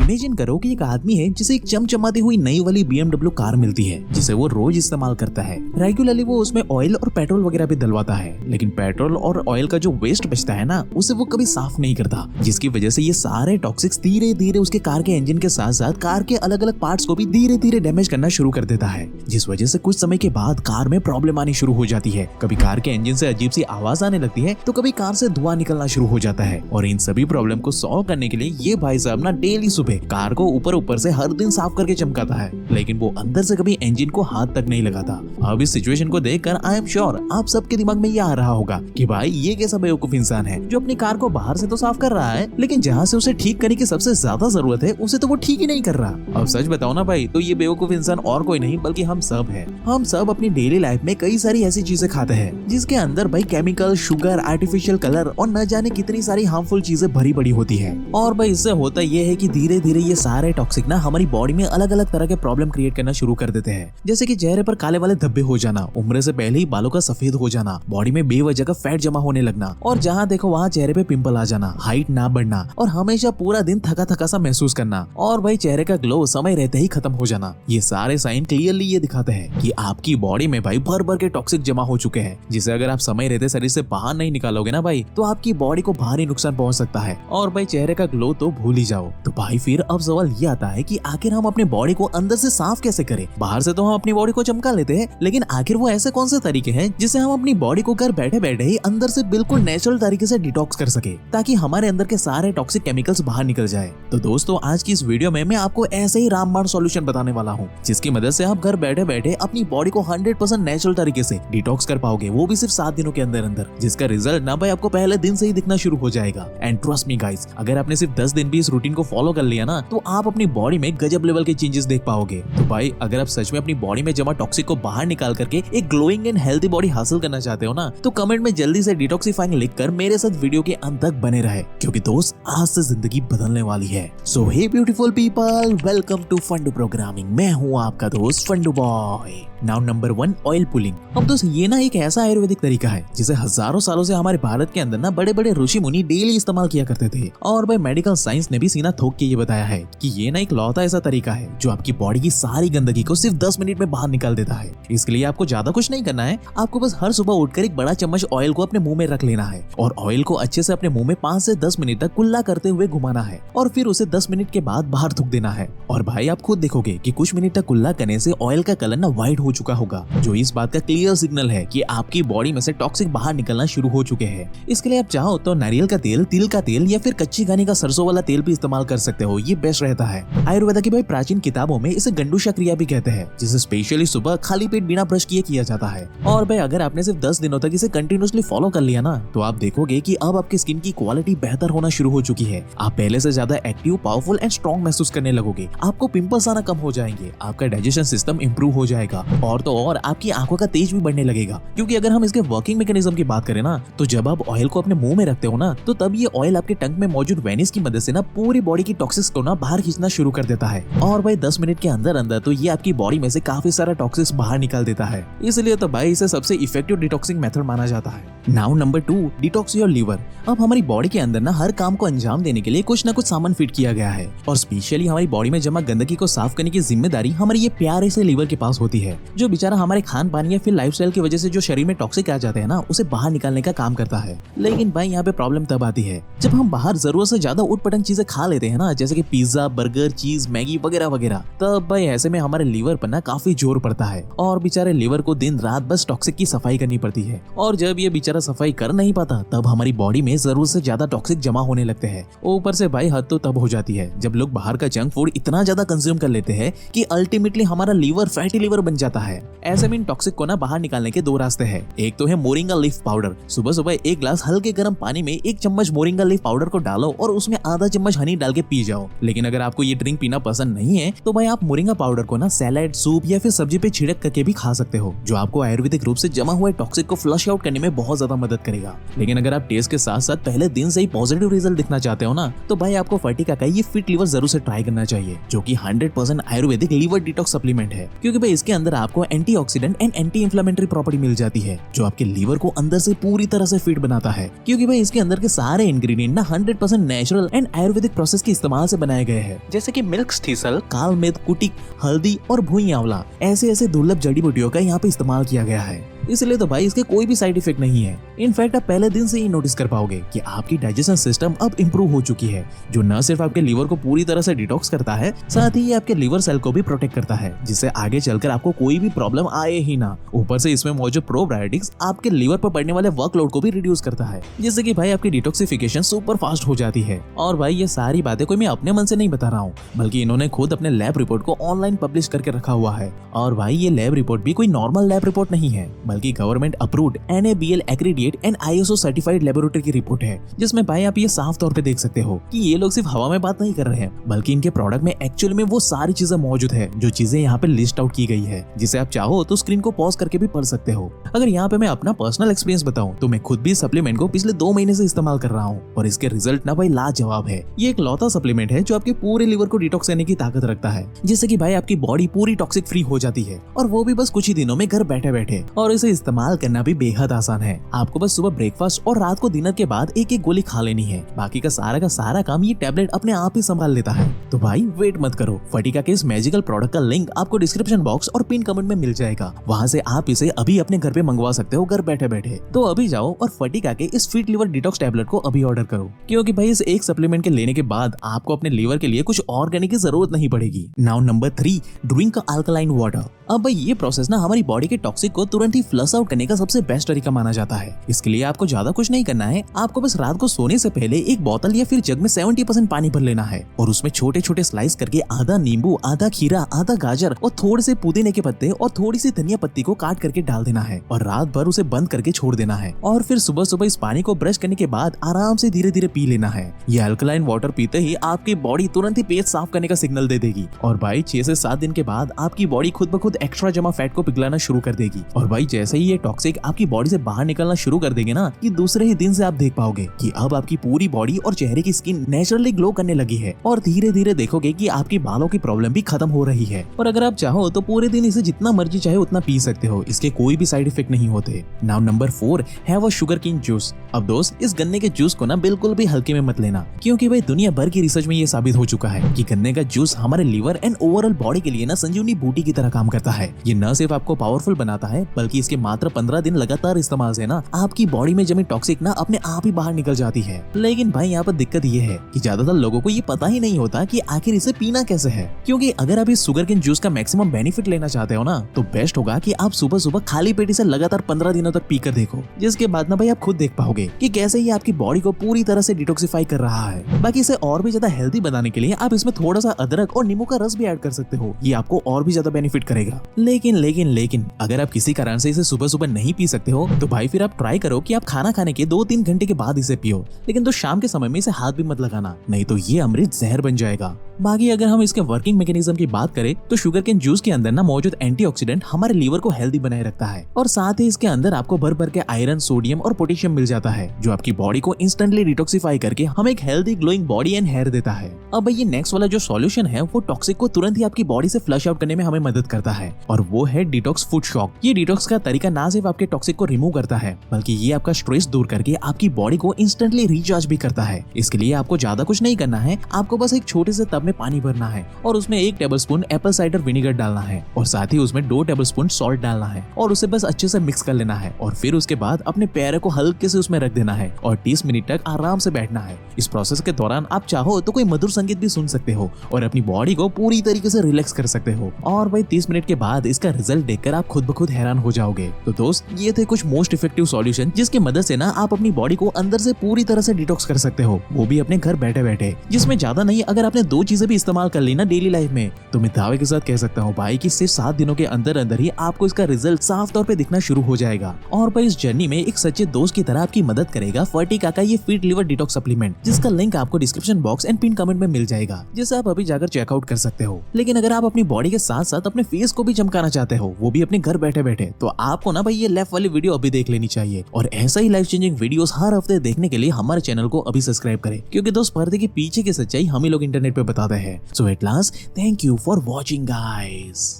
Imagine करो कि एक आदमी है जिसे एक चमचमाती हुई नई वाली BMW कार मिलती है जिसे वो रोज इस्तेमाल करता है। रेगुलरली वो उसमें ऑयल और पेट्रोल वगैरह भी डलवाता है, लेकिन पेट्रोल और ऑयल का जो वेस्ट बचता है ना उसे वो कभी साफ नहीं करता, जिसकी वजह से ये सारे टॉक्सिक्स धीरे धीरे उसके कार के इंजन के साथ साथ कार के अलग अलग पार्ट्स को भी धीरे धीरे डैमेज करना शुरू कर देता है, जिस वजह से कुछ समय के बाद कार में प्रॉब्लम आनी शुरू हो जाती है। कभी कार के इंजन से अजीब सी आवाज आने लगती है तो कभी कार से धुआं निकलना शुरू हो जाता है। और इन सभी प्रॉब्लम को सॉल्व करने के लिए ये भाई साहब ना डेली सुबह कार को ऊपर से हर दिन साफ करके चमकाता है, लेकिन वो अंदर से कभी इंजन को हाथ तक नहीं लगाता। अब इस सिचुएशन को देखकर आई एम श्योर आप सबके दिमाग में ये आ रहा होगा कि भाई ये कैसा बेवकूफ इंसान है जो अपनी कार को बाहर से तो साफ कर रहा है, लेकिन जहाँ से उसे ठीक करने की सबसे ज्यादा जरूरत है उसे तो वो ठीक ही नहीं कर रहा। अब सच बताओ ना भाई, तो ये बेवकूफ इंसान और कोई नहीं बल्कि हम सब है। हम सब अपनी डेली लाइफ में कई सारी ऐसी चीजें खाते हैं जिसके अंदर भाई केमिकल, शुगर, आर्टिफिशियल कलर और न जाने कितनी सारी हार्मफुल चीजें भरी पड़ी होती है। और भाई इससे होता ये है कि धीरे धीरे ये सारे टॉक्सिक ना हमारी बॉडी में अलग अलग तरह के प्रॉब्लम क्रिएट करना शुरू कर देते हैं, जैसे कि चेहरे पर काले वाले धब्बे हो जाना, उम्र से पहले ही बालों का सफेद हो जाना, बॉडी में बेवजह का फैट जमा होने लगना, और जहाँ देखो वहाँ चेहरे पे पिंपल आ जाना, हाइट ना बढ़ना, और हमेशा पूरा दिन थका थका सा महसूस करना, और भाई चेहरे का ग्लो समय रहते ही खत्म हो जाना। ये सारे साइन क्लियरली ये दिखाते हैं कि आपकी बॉडी में भाई भर भर के टॉक्सिक जमा हो चुके हैं, जिसे अगर आप समय रहते शरीर से बाहर नहीं निकालोगे ना भाई तो आपकी बॉडी को भारी नुकसान पहुंच सकता है। और भाई चेहरे का ग्लो तो भूल ही जाओ। तो भाई फिर अब सवाल ये आता है कि आखिर हम अपने बॉडी को अंदर से साफ कैसे करें? बाहर से तो हम अपनी बॉडी को चमका लेते हैं, लेकिन आखिर वो ऐसे कौन से तरीके हैं जिससे हम अपनी बॉडी को घर बैठे बैठे ही अंदर से बिल्कुल नेचुरल तरीके से डिटॉक्स कर सके, ताकि हमारे अंदर के सारे टॉक्सिक केमिकल्स बाहर निकल जाए। तो दोस्तों आज की इस वीडियो में मैं आपको ऐसे ही रामबाण सॉल्यूशन बताने वाला हूँ, जिसकी मदद से आप घर बैठे बैठे अपनी बॉडी को 100% नेचुरल तरीके से डिटॉक्स कर पाओगे, वो भी सिर्फ 7 दिनों के अंदर अंदर, जिसका रिजल्ट ना भाई आपको पहले दिन से ही दिखना शुरू हो जाएगा। एंड ट्रस्ट मी गाइस, अगर आपने सिर्फ 10 दिन भी इस रूटीन को फॉलो कर लिया ना तो आप अपनी बॉडी में गजब लेवल के चेंजेस देख पाओगे। तो भाई अगर आप सच में अपनी बॉडी में जमा टॉक्सिक को बाहर निकाल करके एक ग्लोइंग एंड हेल्दी बॉडी हासिल करना चाहते हो ना, तो कमेंट में जल्दी से डिटॉक्सिफाइंग लिखकर मेरे साथ वीडियो के अंत तक बने रहे, क्योंकि दोस्त आज से जिंदगी बदलने वाली है। So hey beautiful people, welcome to Fundoo programming. मैं हूँ आपका दोस्त Fundoo boy. Now number 1, oil pulling. अब दोस्त ये ना एक ऐसा आयुर्वेदिक तरीका है जिसे हजारों सालों से हमारे भारत के अंदर ना बड़े बड़े ऋषि मुनि डेली इस्तेमाल किया करते थे, और भाई मेडिकल साइंस ने भी सीना ठोक के ये बताया है कि ये ना एक लौता ऐसा तरीका है जो आपकी बॉडी की सारी गंदगी को सिर्फ 10 मिनट में बाहर निकाल देता है। इसके लिए आपको ज्यादा कुछ नहीं करना है, आपको बस हर सुबह उठकर एक बड़ा चम्मच ऑयल को अपने मुंह में रख लेना है, और ऑयल को अच्छे से अपने मुंह में 5 से 10 मिनट तक कुल्ला करते हुए घुमाना है, और फिर उसे 10 मिनट के बाद बाहर थूक देना है। और भाई आप खुद देखोगे कि कुछ मिनट तक कुल्ला करने से ऑयल का कलर ना व्हाइट हो चुका होगा, जो इस बात का क्लियर सिग्नल है कि आपकी बॉडी में से टॉक्सिक बाहर निकलना शुरू हो चुके हैं। इसके लिए आप चाहो तो नारियल का तेल, तिल का तेल या फिर कच्ची घानी का सरसों वाला तेल भी इस्तेमाल कर सकते हो, ये बेस्ट रहता है। आयुर्वेदा की भाई प्राचीन किताबों में इसे गंडूशा क्रिया भी कहते हैं, जिसे स्पेशली सुबह खाली पेट बिना ब्रश किए किया जाता है। और भाई अगर आपने सिर्फ 10 दिनों तक इसे कंटिन्यूअसली फॉलो कर लिया ना तो आप देखोगे कि अब आपकी स्किन की क्वालिटी बेहतर होना शुरू हो चुकी है। आप पहले से ज्यादा एक्टिव, पावरफुल एंड स्ट्रॉन्ग महसूस करने लगोगे। आपको पिंपल्स आना कम हो जाएंगे, आपका डाइजेशन सिस्टम इंप्रूव हो जाएगा, और तो और आपकी आंखों का तेज भी बढ़ने लगेगा। क्योंकि अगर हम इसके वर्किंग मैकेनिज्म की बात करें ना, तो जब आप ऑयल को अपने मुंह में रखते हो ना तो तब ये ऑयल आपके टंग में मौजूद वेनिस की मदद से ना पूरी बॉडी की टॉक्सिक्स को ना बाहर खींचना शुरू कर देता है। और भाई 10 मिनट के अंदर अंदर तो ये आपकी बॉडी में से काफी सारा टॉक्सिक्स बाहर निकाल देता है। इसलिए तो भाई इसे सबसे इफेक्टिव डिटॉक्सिंग मेथड माना जाता है। Now number 2, detox your liver. अब हमारी बॉडी के अंदर ना हर काम को अंजाम देने के लिए कुछ ना कुछ सामान फिट किया गया है, और स्पेशली हमारी बॉडी में जमा गंदगी को साफ करने की जिम्मेदारी हमारे ये प्यारे से लीवर के पास होती है, जो बेचारा हमारे खान पान या फिर लाइफस्टाइल की वजह से जो शरीर में टॉक्सिक आ जाते हैं ना उसे बाहर निकालने का काम करता है। लेकिन भाई यहाँ पे प्रॉब्लम तब आती है जब हम बाहर जरूरत से ज्यादा उटपटांग चीजें खा लेते हैं ना, जैसे कि पिज्जा, बर्गर, चीज, मैगी वगैरह वगैरह। तब भाई ऐसे में हमारे लीवर पर ना काफी जोर पड़ता है, और बेचारे लीवर को दिन रात बस टॉक्सिक की सफाई करनी पड़ती है। और जब ये बेचारा सफाई कर नहीं पाता तब हमारी बॉडी में जरूरत से ज्यादा टॉक्सिक जमा होने लगते हैं। ऊपर से भाई हद तो तब हो जाती है जब लोग बाहर का जंक फूड इतना ज्यादा कंज्यूम कर लेते हैं कि अल्टीमेटली हमारा लीवर फैटी लीवर बन जाता है। ऐसे में इन टॉक्सिक को ना बाहर निकालने के 2 रास्ते हैं। एक तो है मोरिंगा लीफ पाउडर। सुबह सुबह 1 ग्लास हल्के गर्म पानी में 1 चम्मच मोरिंगा लीफ पाउडर को डालो और उसमें आधा चम्मच हनी डाल के पी जाओ। लेकिन अगर आपको ये ड्रिंक पीना पसंद नहीं है तो भाई आप मोरिंगा पाउडर को ना सैलेड, सूप या फिर सब्जी पे छिड़क करके भी खा सकते हो, जो आपको आयुर्वेदिक रूप से जमा हुए टॉक्सिक को फ्लश आउट करने में बहुत ज्यादा मदद करेगा। लेकिन अगर आप टेस्ट के साथ साथ पहले दिन से ही पॉजिटिव रिजल्ट दिखना चाहते हो ना तो भाई आपको फर्टिका का ये फिट लीवर जरूर से ट्राई करना चाहिए, जो कि 100% आयुर्वेदिक लीवर डिटॉक्स सप्लीमेंट है। क्योंकि भाई इसके अंदर आपको antioxidant and anti inflammatory property मिल जाती है, जो आपके लीवर को अंदर से पूरी तरह से फिट बनाता है। क्योंकि भाई इसके अंदर के सारे इंग्रेडिएंट ना 100% नेचुरल एंड आयुर्वेदिक प्रोसेस के इस्तेमाल से से बनाए गए हैं, जैसे कि मिल्क स्टीसल, काल मेथ, कुटिक, हल्दी और भुई आंवला। ऐसे ऐसे दुर्लभ जड़ी बूटियों का यहाँ पे इस्तेमाल किया गया है। इसलिए तो भाई इसके कोई भी साइड इफेक्ट नहीं है। इनफैक्ट आप पहले दिन से ही नोटिस कर पाओगे कि आपकी डाइजेशन सिस्टम अब इम्प्रूव हो चुकी है, जो न सिर्फ आपके लीवर को पूरी तरह से डिटॉक्स करता है, साथ ही ये आपके लीवर सेल को भी प्रोटेक्ट करता है, जिससे आगे चलकर आपको कोई भी प्रॉब्लम आए ही ना। ऊपर से इसमें मौजूद प्रोबायोटिक्स आपके लीवर पर पड़ने वाले वर्कलोड को भी रिड्यूस करता है, जिससे कि भाई आपकी डिटॉक्सिफिकेशन सुपर फास्ट हो जाती है। और भाई ये सारी बातें कोई मैं अपने मन से नहीं बता रहा हूँ, बल्कि इन्होंने खुद अपने लैब रिपोर्ट को ऑनलाइन पब्लिश करके रखा हुआ है। और भाई ये लैब रिपोर्ट भी कोई नॉर्मल लैब रिपोर्ट नहीं है, बल्कि government approved NABL accredited and ISO certified laboratory की रिपोर्ट है, जिसमें भाई आप ये साफ तौर पे देख सकते हो कि ये लोग सिर्फ हवा में बात नहीं कर रहे हैं, बल्कि इनके प्रोडक्ट में एक्चुअली में वो सारी चीजें मौजूद है जो चीजें यहाँ पे लिस्ट आउट की गई है, जिसे आप चाहो तो स्क्रीन को पॉज करके भी पढ़ सकते हो। अगर यहाँ पे मैं अपना पर्सनल एक्सपीरियंस बताऊं तो मैं खुद भी सप्लीमेंट को पिछले 2 महीने से इस्तेमाल कर रहा हूँ, और इसके रिजल्ट ना भाई लाजवाब है। ये एक लौता सप्लीमेंट है जो आपके पूरे लीवर को डिटॉक्स करने की ताकत रखता है, जिससे कि भाई आपकी बॉडी पूरी टॉक्सिक फ्री हो जाती है, और वो भी बस कुछ ही दिनों में घर बैठे बैठे। और इसे इस्तेमाल करना भी बेहद आसान है। आपको बस सुबह ब्रेकफास्ट और रात को डिनर के बाद एक एक गोली खा लेनी है। बाकी का सारा काम ये टैबलेट अपने आप ही संभाल लेता है। तो भाई वेट मत करो, फटीका के इस मैजिकल प्रोडक्ट का लिंक आपको डिस्क्रिप्शन बॉक्स और पिन कमेंट में मिल जाएगा। वहाँ से आप इसे अभी अपने घर पे मंगवा सकते हो, घर बैठे बैठे। तो अभी जाओ और फटीका के इस फिट लीवर डिटॉक्स टैबलेट को अभी ऑर्डर करो, क्योंकि भाई इस एक सप्लीमेंट के लेने के बाद आपको अपने लीवर के लिए कुछ और करने की जरूरत नहीं पड़ेगी। Now number 3, drink alkaline water. अब भाई ये प्रोसेस ना हमारी बॉडी के टॉक्सिक को तुरंत ही फ्लश आउट करने का सबसे बेस्ट तरीका माना जाता है। इसके लिए आपको ज्यादा कुछ नहीं करना है, आपको बस रात को सोने से पहले एक बोतल या फिर जग में 70% पानी भर लेना है, और उसमें छोटे छोटे स्लाइस करके आधा नींबू, आधा खीरा, आधा गाजर और थोड़े से पुदीने के पत्ते और थोड़ी सी धनिया पत्ती को काट करके डाल देना है, और रात भर उसे बंद करके छोड़ देना है। और फिर सुबह सुबह इस पानी को ब्रश करने के बाद आराम से धीरे धीरे पी लेना है। ये अल्कलाइन वाटर पीते ही आपकी बॉडी तुरंत ही पेट साफ करने का सिग्नल दे देगी, और भाई 6 से 7 दिन के बाद आपकी बॉडी खुद ब खुद एक्स्ट्रा जमा फैट को पिघलाना शुरू कर देगी। और भाई जैसे ही ये टॉक्सिक आपकी बॉडी से बाहर निकलना शुरू कर देंगे ना, कि दूसरे ही दिन से आप देख पाओगे कि अब आपकी पूरी बॉडी और चेहरे की स्किन नेचुरली ग्लो करने लगी है, और धीरे धीरे देखोगे कि आपकी बालों की प्रॉब्लम भी खत्म हो रही है। और अगर आप चाहो तो पूरे दिन इसे जितना मर्जी चाहे उतना पी सकते हो, इसके कोई भी साइड इफेक्ट नहीं होते। Now number 4, have a sugarcane juice. अब दोस्त, इस गन्ने के जूस को ना बिल्कुल भी हल्के में मत लेना, क्योंकि भाई दुनिया भर की रिसर्च में ये साबित हो चुका है कि गन्ने का जूस हमारे लीवर एंड ओवरऑल बॉडी के लिए ना संजीवनी बूटी की तरह काम करता है। ये न सिर्फ आपको पावरफुल बनाता है, बल्कि इसके मात्र 15 दिन लगातार इस्तेमाल से ना आपकी बॉडी में जमी टॉक्सिक ना अपने आप ही बाहर निकल जाती है। लेकिन भाई यहाँ पर दिक्कत ये है कि ज्यादातर लोगों को ये पता ही नहीं होता कि आखिर इसे पीना कैसे है। क्योंकि अगर आप इस शुगर केन जूस का मैक्सिमम बेनिफिट लेना चाहते हो ना, तो बेस्ट होगा कि आप सुबह सुबह खाली पेट इसे लगातार 15 दिनों तक पीकर देखो, जिसके बाद ना भाई आप खुद देख पाओगे कि कैसे ये आपकी बॉडी को पूरी तरह से डिटॉक्सिफाई कर रहा है। बाकी इसे और भी ज्यादा हेल्दी बनाने के लिए आप इसमें थोड़ा सा अदरक और नींबू का रस भी ऐड कर सकते हो, ये आपको और भी ज्यादा बेनिफिट करेगा। लेकिन अगर आप किसी कारण से इसे सुबह सुबह नहीं पी सकते हो, तो भाई फिर आप ट्राई करो कि आप खाना खाने के 2-3 घंटे के बाद इसे पियो, लेकिन तो शाम के समय में इसे हाथ भी मत लगाना, नहीं तो ये अमृत जहर बन जाएगा। बाकी अगर हम इसके वर्किंग मैकेनिज्म की बात करें तो शुगर केन जूस के अंदर ना मौजूद एंटीऑक्सीडेंट हमारे लीवर को हेल्दी बनाए रखता है, और साथ ही इसके अंदर आपको भर भर के आयरन, सोडियम और पोटेशियम मिल जाता है, जो आपकी बॉडी को इंस्टेंटली डिटॉक्सिफाई करके हमें एक healthy glowing body and hair देता है। अब भाई ये नेक्स्ट वाला जो सॉल्यूशन है वो टॉक्सिक को तुरंत ही आपकी बॉडी से फ्लश आउट करने में हमें मदद करता है, और वो है डिटॉक्स फूड शॉक। ये डिटॉक्स का तरीका ना सिर्फ आपके टॉक्सिक को रिमूव करता है, बल्कि ये आपका स्ट्रेस दूर करके आपकी बॉडी को इंस्टेंटली रिचार्ज भी करता है। इसके लिए आपको ज्यादा कुछ नहीं करना है, आपको बस एक छोटे से टब में पानी भरना है, और उसमें 1 टेबलस्पून एप्पल साइडर विनेगर डालना है, और साथ ही उसमें 2 टेबलस्पून सॉल्ट डालना है, और उसे बस अच्छे से मिक्स कर लेना है, और फिर उसके बाद अपने पैरों को हल्के से उसमें रख देना है, और 30 मिनट तक आराम से बैठना है। इस प्रोसेस के दौरान आप चाहो तो कोई मधुर संगीत भी सुन सकते हो, और अपनी बॉडी को पूरी तरीके से रिलैक्स कर सकते हो। और भाई 30 मिनट के बाद इसका रिजल्ट देखकर आप खुद ब खुद हैरान हो जाओगे। तो दोस्त, ये थे कुछ मोस्ट इफेक्टिव सॉल्यूशन जिसकी मदद से ना आप अपनी बॉडी को अंदर से पूरी तरह से डिटॉक्स कर सकते हो, वो भी अपने घर बैठे बैठे, जिसमें ज्यादा नहीं, अगर आपने 2 चीजें भी इस्तेमाल कर ली ना डेली लाइफ में, तो मैं दावे के साथ कह सकता हूँ भाई कि सिर्फ 7 दिनों के अंदर अंदर ही आपको इसका रिजल्ट साफ तौर पे दिखना शुरू हो जाएगा। और भाई इस जर्नी में एक सच्चे दोस्त की तरह आपकी मदद करेगा फर्टिका का ये फिट लीवर डिटॉक्स सप्लीमेंट, जिसका लिंक आपको description box and pin comment में मिल जाएगा, जिसे आप अभी जाकर चेकआउट कर सकते हो। लेकिन अगर आप अपनी बॉडी के साथ साथ अपने फेस को भी चमकाना चाहते हो, वो भी अपने घर बैठे बैठे, तो आपको ना भाई ये लेफ्ट वाली वीडियो अभी देख लेनी चाहिए। और ऐसा ही लाइफ चेंजिंग वीडियोस हर हफ्ते देखने के लिए हमारे चैनल को अभी सब्सक्राइब करें, क्योंकि दोस्त पर्दे के पीछे की सच्चाई हम ही लोग इंटरनेट पे बताते हैं। So at last, thank you for watching guys.